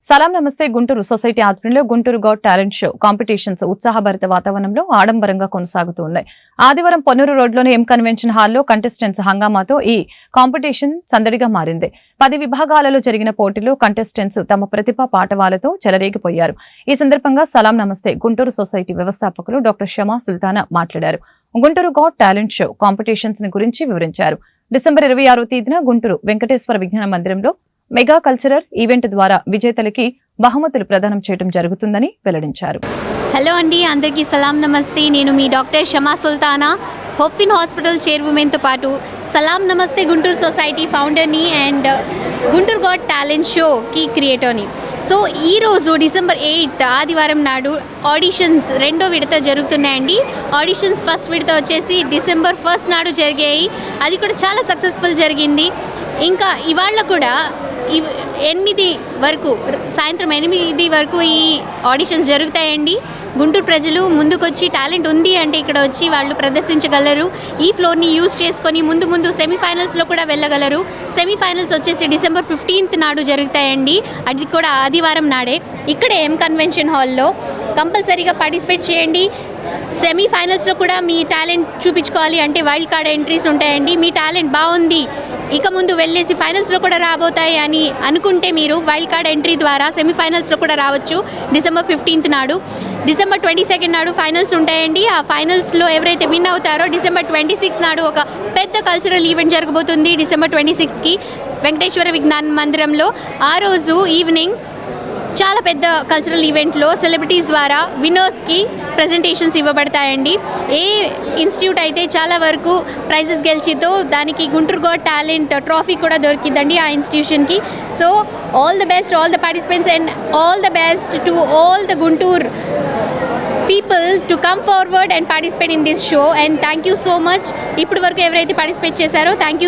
సలాం నమస్తే గుంటూరు సొసైటీ ఆధ్వర్యంలో Guntur got talent show competitions ఉత్సాహభరిత వాతావరణంలో ఆడంబరంగా కొనసాగుతూ ఉన్నాయి. ఆదివారం పొన్నూరు రోడ్లోని ఎం కన్వెన్షన్ హాల్లో కంటెస్టెంట్స్ హంగామాతో ఈ కాంపిటీషన్ సందడిగా మారింది. 10 విభాగాలలో జరిగిన పోటీలో కంటెస్టెంట్స్ తమ ప్రతిభా పాటవాలతో చెలరేగిపోయారు. ఈ సందర్భంగా సలాం నమస్తే గుంటూరు సొసైటీ వ్యవస్థాపకులు డాక్టర్ షమా సుల్తానా మాట్లాడారు. Guntur got talent show competitions గురించి వివరించారు. డిసెంబర్ 26వ తేదీన గుంటూరు వెంకటేశ్వర విజ్ఞాన మందిరంలో మెగా కల్చరల్ ఈవెంట్ ద్వారా విజేతలకి బహుమతులు ప్రదానం చేయడం జరుగుతుందని వెల్లడించారు. హలో అండి, అందరికీ సలాం నమస్తే. నేను మీ doctor Shama Sultana, Hopefin hospital చైర్మన్తో పాటు సలాం నమస్తే గుంటూరు సొసైటీ ఫౌండర్ని అండ్ గుంటూరు గాట్ టాలెంట్ షోకి క్రియేటర్ని. సో ఈరోజు డిసెంబర్ 8 ఆదివారం నాడు ఆడిషన్స్ రెండో విడత జరుగుతున్నాయండి. ఆడిషన్స్ ఫస్ట్ విడత వచ్చేసి డిసెంబర్ 1 నాడు జరిగాయి. అది కూడా చాలా సక్సెస్ఫుల్ జరిగింది. ఇంకా ఇవాళ కూడా 8 వరకు, సాయంత్రం 8 వరకు ఈ ఆడిషన్స్ జరుగుతాయండి. గుంటూరు ప్రజలు ముందుకొచ్చి టాలెంట్ ఉంది అంటే ఇక్కడ వచ్చి వాళ్ళు ప్రదర్శించగలరు. ఈ ఫ్లోర్ని యూజ్ చేసుకొని ముందు సెమీఫైనల్స్లో కూడా వెళ్ళగలరు. సెమీఫైనల్స్ వచ్చేసి డిసెంబర్ 15 నాడు జరుగుతాయండి. అది కూడా ఆదివారం నాడే ఇక్కడే ఎం కన్వెన్షన్ హాల్లో. కంపల్సరీగా పార్టిసిపేట్ చేయండి. సెమీఫైనల్స్లో కూడా మీ టాలెంట్ చూపించుకోవాలి అంటే వైల్డ్ కార్డ్ ఎంట్రీస్ ఉంటాయండి. మీ టాలెంట్ బాగుంది, ఇక ముందు వెళ్ళేసి ఫైనల్స్లో కూడా రాబోతాయి అని అనుకుంటే మీరు వైల్డ్ కార్డ్ ఎంట్రీ ద్వారా సెమీఫైనల్స్లో కూడా రావచ్చు. డిసెంబర్ 15 నాడు. డిసెంబర్ 22 నాడు ఫైనల్స్ ఉంటాయండి. ఆ ఫైనల్స్లో ఎవరైతే విన్ అవుతారో డిసెంబర్ 26 నాడు ఒక పెద్ద కల్చరల్ ఈవెంట్ జరగబోతుంది. డిసెంబర్ 26కి వెంకటేశ్వర విజ్ఞాన మందిరంలో. ఆ రోజు ఈవినింగ్ చాలా పెద్ద కల్చరల్ ఈవెంట్లో సెలబ్రిటీస్ ద్వారా విన్నర్స్కి ప్రజెంటేషన్స్ ఇవ్వబడతాయండి. ఏ ఇన్స్టిట్యూట్ అయితే చాలా వరకు ప్రైజెస్ గెలిచితో దానికి గుంటూరు గాట్ టాలెంట్ ట్రాఫీ కూడా దొరికిందండి ఆ ఇన్స్టిట్యూషన్కి. So all the best, all the participants and all the best to all the Guntur people to come forward and participate in this show, and thank you so much. ఇప్పటి వరకు ఎవరైతే participate చేశారో thank you.